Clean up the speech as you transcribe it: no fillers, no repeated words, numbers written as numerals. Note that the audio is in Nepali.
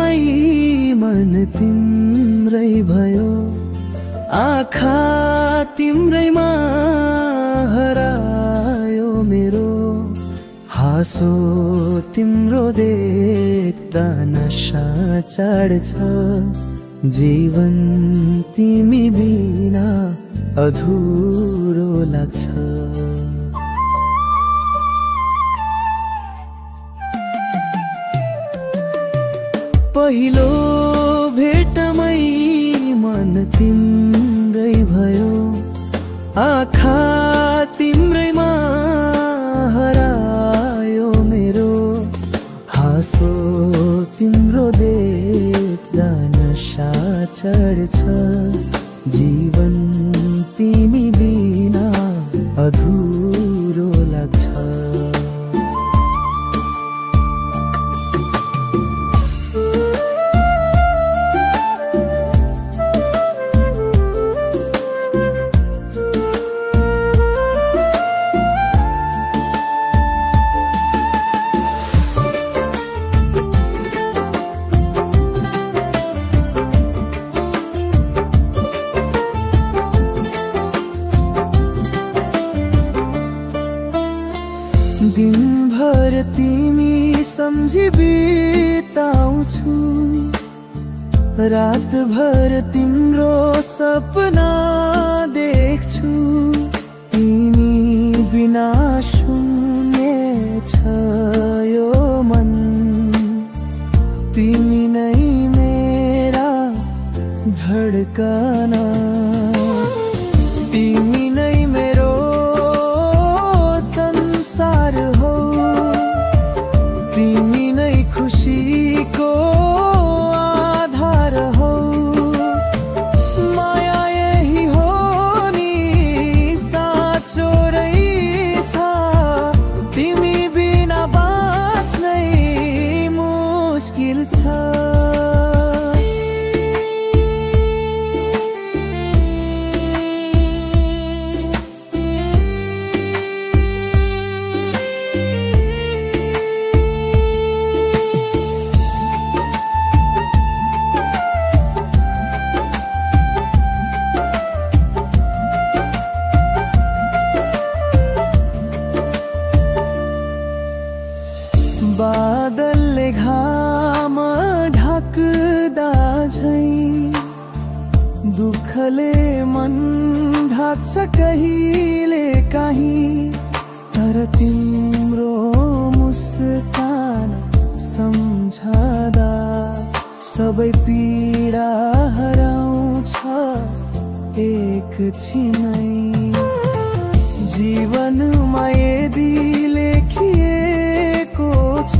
भेटमै मन तिम्रै भयो, आँखा तिम्रैमा हरायो मेरो, हाँसो तिम्रो देख्दा नशा चढ्छ, जीवन तिमी बिना अधुरो लाग्छ। पहिलो भेटमै मन तिम्रै भयो, आँखा तिम्रैमा हरायो मेरो, हाँसो तिम्रो देख्दा नशा चढ्छ, जीवन तिमी बिना अधुरो लाग्छ। दिनभर तिमी सम्झी बिताउँछु, रातभर तिम्रो सपना देख्छु, तिमी बिना शून्य छ यो मन, तिमी नै मेरा धडकना, तिमी नै मेरो संसार हो, तिमी नै खुशीको आधार हो, माया यही हो नि साँचो रहेछ, तिमी बिना बाँच्नै मुस्किल छ। बादलले घाम ढाक्दा झै, दुःखले मन ढाक्छ कहिले काहीँ, तर तिम्रो मुस्कान सम्झदा सबै पीडा हराउँछ एकछिनै, जीवनमा यदि लेखिएको छ